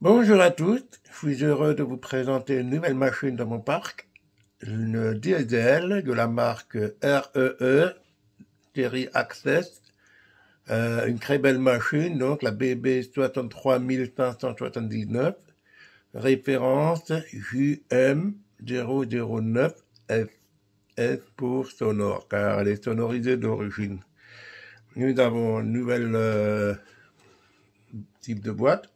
Bonjour à tous, je suis heureux de vous présenter une nouvelle machine de mon parc, une diesel de la marque REE, série Access, une très belle machine, donc la BB 63579, référence JM009FS pour sonore, car elle est sonorisée d'origine. Nous avons un nouvel type de boîte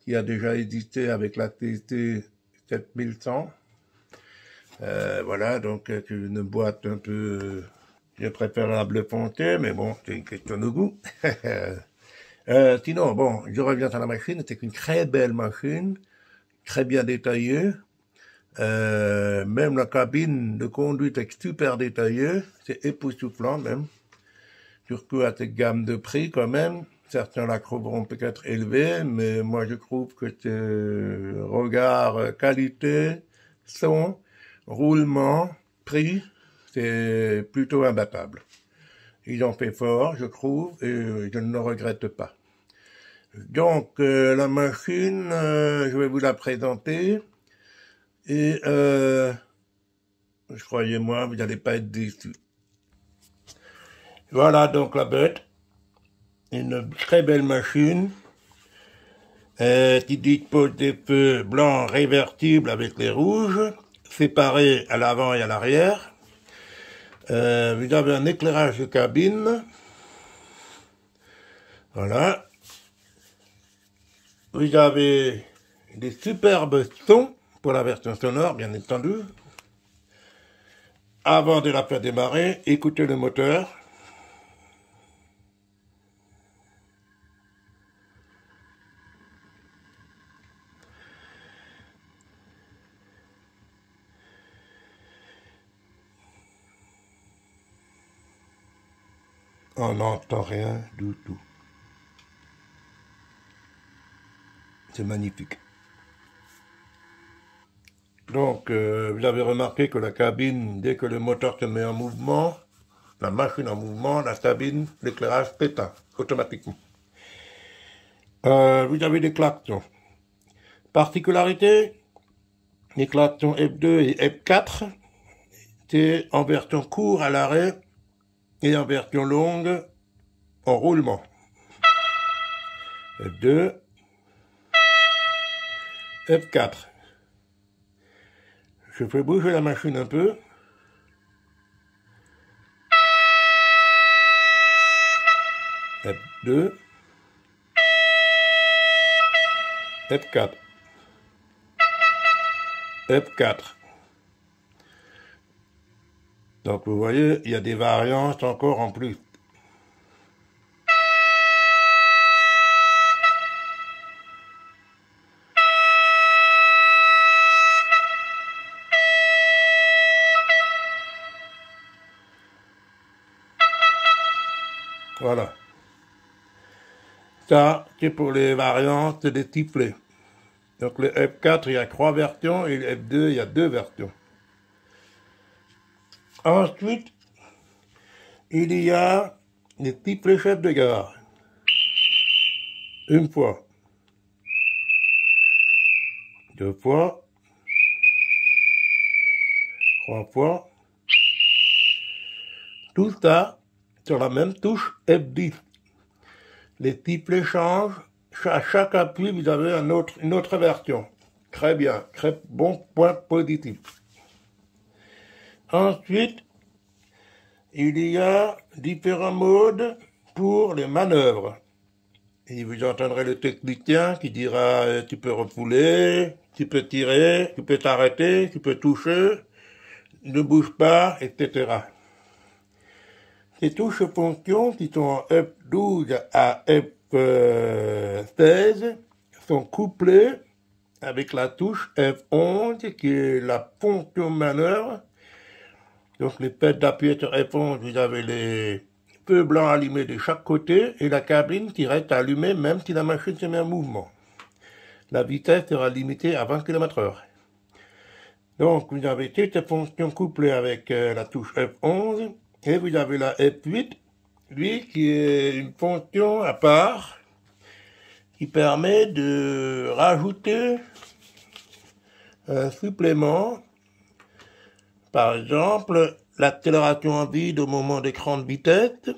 qui a déjà existé avec la TT 7100. Voilà, donc une boîte un peu... je préfère la bleu foncé, mais bon, c'est une question de goût. Sinon, bon, je reviens sur la machine. C'est une très belle machine, très bien détaillée. Même la cabine de conduite est super détaillée. C'est époustouflant même. Surtout à cette gamme de prix quand même. Certains la trouveront peut-être élevée, mais moi je trouve que c'est regard qualité, son, roulement, prix, c'est plutôt imbattable. Ils ont fait fort, je trouve, et je ne le regrette pas. Donc, la machine, je vais vous la présenter, et croyez-moi, vous n'allez pas être déçus. Voilà donc la bête, une très belle machine, qui dispose des feux blancs révertibles avec les rouges, séparés à l'avant et à l'arrière. Vous avez un éclairage de cabine. Voilà. Vous avez des superbes sons pour la version sonore, bien entendu. Avant de la faire démarrer, écoutez le moteur. On n'entend rien du tout. C'est magnifique. Donc, vous avez remarqué que la cabine, dès que le moteur se met en mouvement, la machine en mouvement, la cabine, l'éclairage s'éteint automatiquement. Vous avez des klaxons. Particularité, les klaxons F2 et F4, c'est en version court à l'arrêt et en version longue en roulement. F2, F4. Je fais bouger la machine un peu. F2, F4, F4. Donc vous voyez, il y a des variantes encore en plus. Voilà. Ça, c'est pour les variantes des typelets. Donc le F4, il y a 3 versions et le F2, il y a 2 versions. Ensuite, il y a les typelets chefs de gare. Une fois. Deux fois. Trois fois. Tout ça sur la même touche F10. Les typelets changent. À chaque appui, vous avez une autre version. Très bien. Très bon point positif. Ensuite, il y a différents modes pour les manœuvres. Et vous entendrez le technicien qui dira tu peux refouler, tu peux tirer, tu peux t'arrêter, tu peux toucher, ne bouge pas, etc. Ces touches fonctions qui sont en F12 à F16 sont couplées avec la touche F11 qui est la fonction manœuvre. Donc les faites d'appuyer sur F11, vous avez les feux blancs allumés de chaque côté et la cabine qui reste allumée même si la machine se met en mouvement. La vitesse sera limitée à 20 km/h. Donc vous avez toutes ces fonctions couplées avec la touche F11 et vous avez la F8, lui qui est une fonction à part qui permet de rajouter un supplément, par exemple l'accélération en vide au moment des grandes vitesses,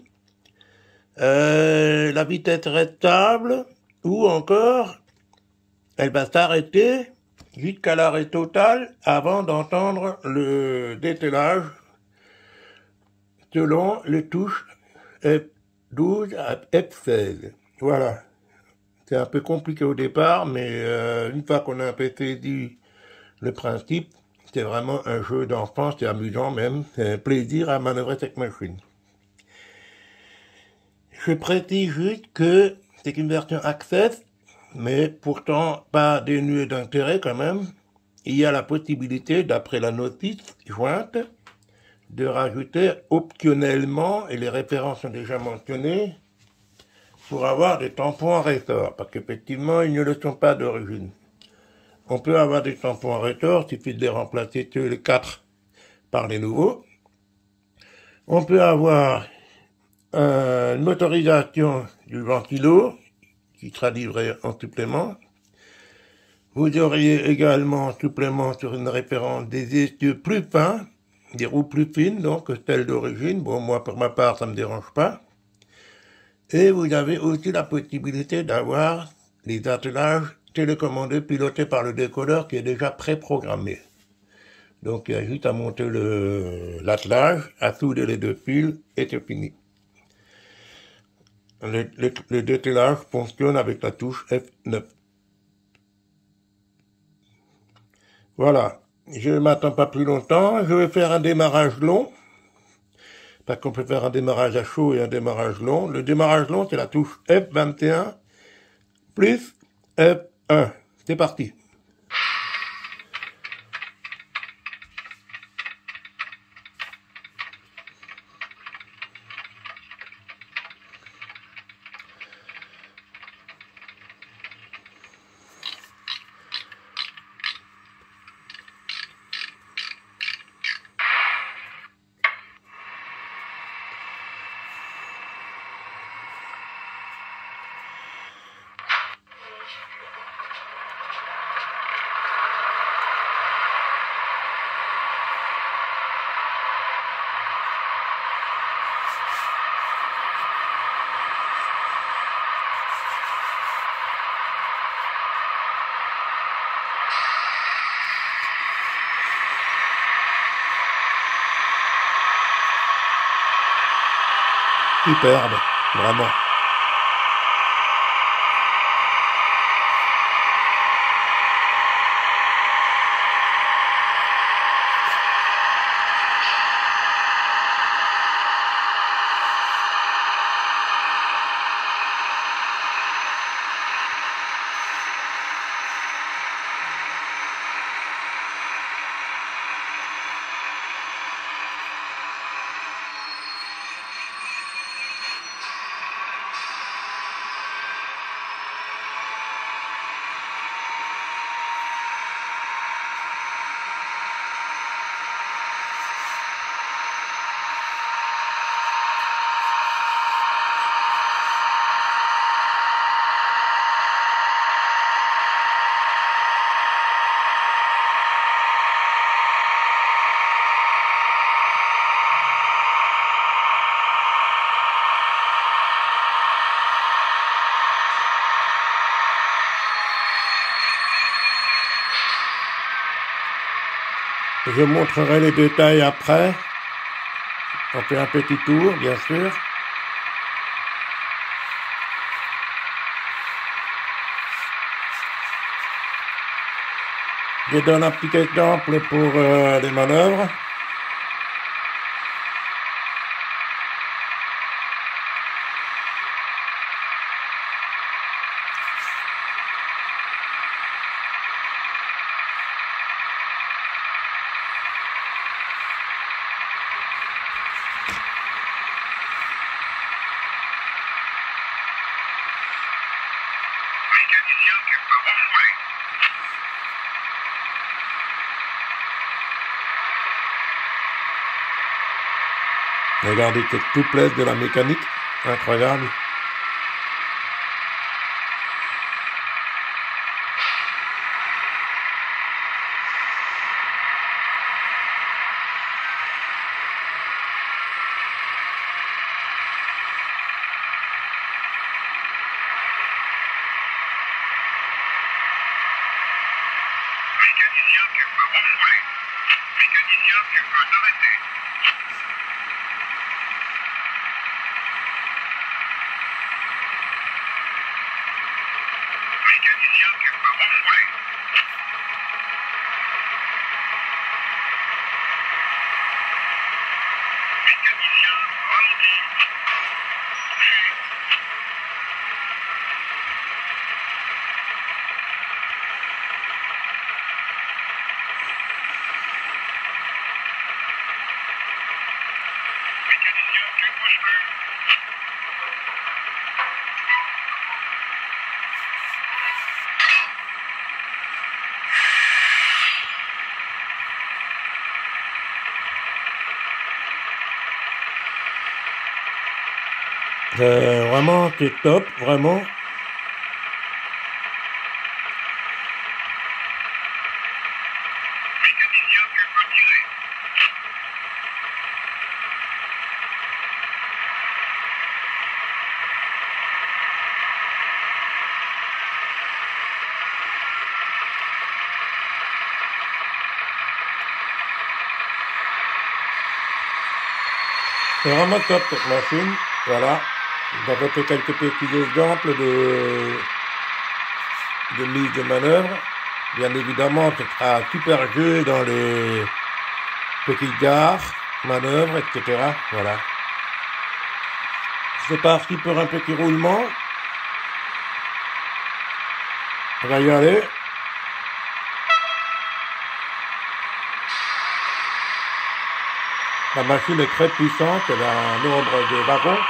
la vitesse reste stable, ou encore elle va s'arrêter jusqu'à l'arrêt total avant d'entendre le dételage selon les touches F12 à F16. Voilà. C'est un peu compliqué au départ, mais une fois qu'on a un peu saisi le principe, c'est vraiment un jeu d'enfant, c'est amusant même, c'est un plaisir à manœuvrer cette machine. Je précise juste que c'est une version Access, mais pourtant pas dénuée d'intérêt quand même. Il y a la possibilité, d'après la notice jointe, de rajouter optionnellement, et les références sont déjà mentionnées, pour avoir des tampons en ressort, parce qu'effectivement, ils ne le sont pas d'origine. On peut avoir des tampons en ressort, il suffit de les remplacer tous les 4 par les nouveaux. On peut avoir une motorisation du ventilo, qui sera livré en supplément. Vous auriez également en supplément sur une référence des essieux plus fins, des roues plus fines, donc que celles d'origine. Bon, moi, pour ma part, ça ne me dérange pas. Et vous avez aussi la possibilité d'avoir les attelages télécommandés, pilotés par le décodeur qui est déjà préprogrammé. Donc, il y a juste à monter l'attelage, à souder les 2 fils, et c'est fini. Le dételage fonctionne avec la touche F9. Voilà. Je ne m'attends pas plus longtemps. Je vais faire un démarrage long. Parce qu'on peut faire un démarrage à chaud et un démarrage long. Le démarrage long, c'est la touche F21 plus F1. C'est parti. Superbe, vraiment. Je montrerai les détails après. On fait un petit tour, bien sûr. Je donne un petit exemple pour les manœuvres. Regardez cette souplesse de la mécanique, incroyable. Mécanicien, tu peux refouler. Mécanicien, tu peux t'arrêter. Mécanicien, tu peux refouler. Mécanicien, ralenti. Touché. Mécanicien, tu ne bouges plus. Vraiment, c'est top, vraiment. Mécanicien, tu peux tirer. C'est vraiment top cette machine. Voilà. J'avais fait quelques petits exemples de mise de manœuvre. Bien évidemment, ce sera super jeu dans les petites gares, manœuvres, etc. Voilà. C'est parti pour un petit roulement. On va y aller. La machine est très puissante, elle a un nombre de wagons.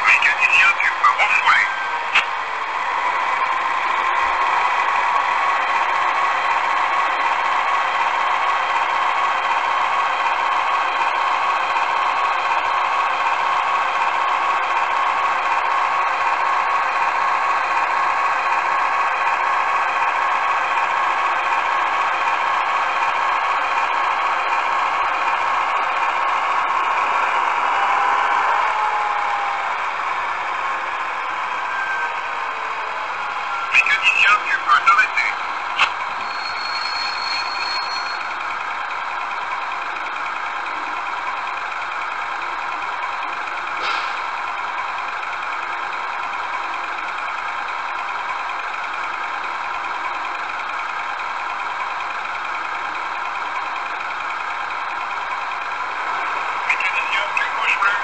Mécanicien, tu peux refouler. Mécanicien, tu peux t'arrêter. Mécanicien, tu ne bouges plus.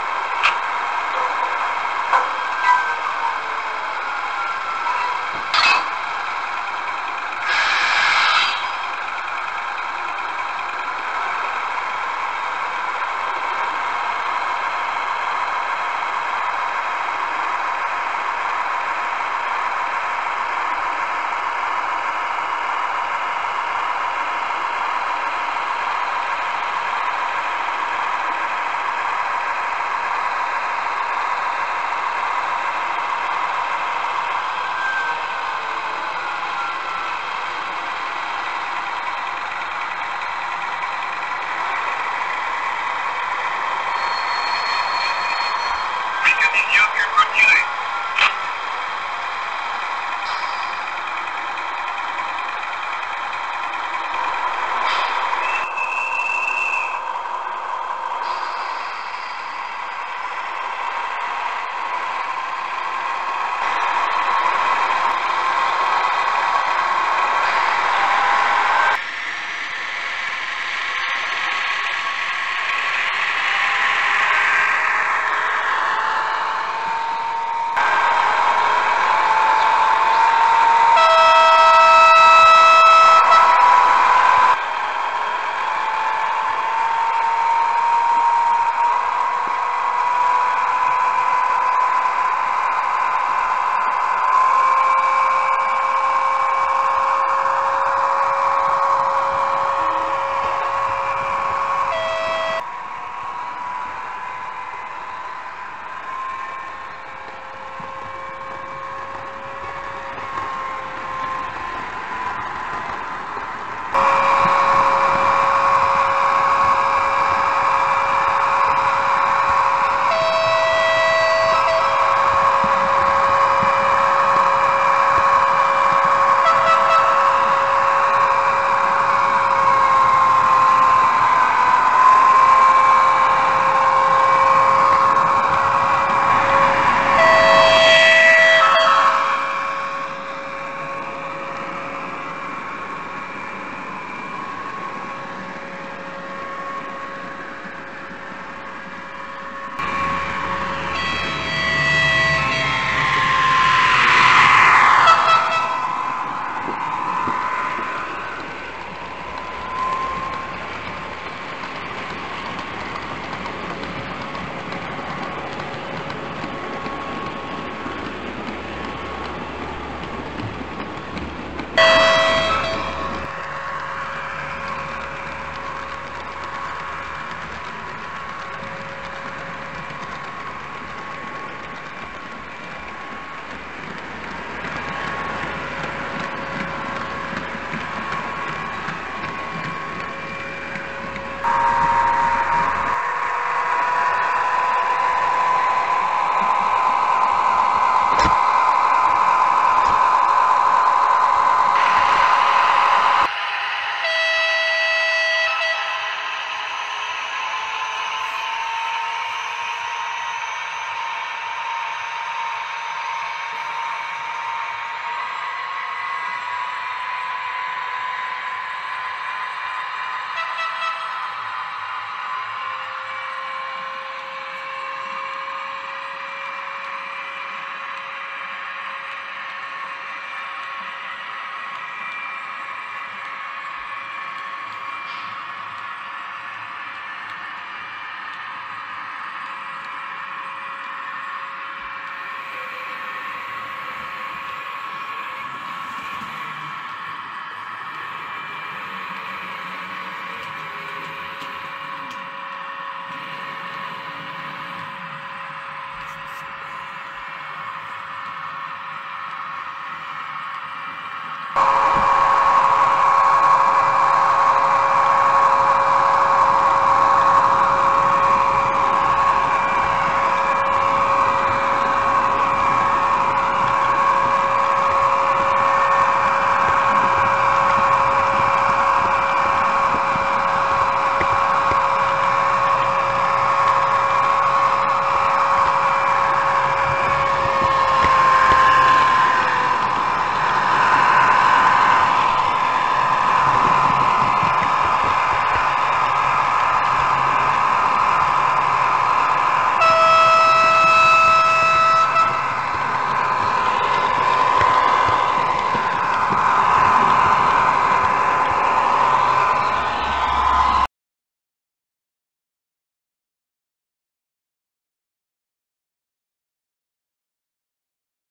Mécanicien, tu peux tirer.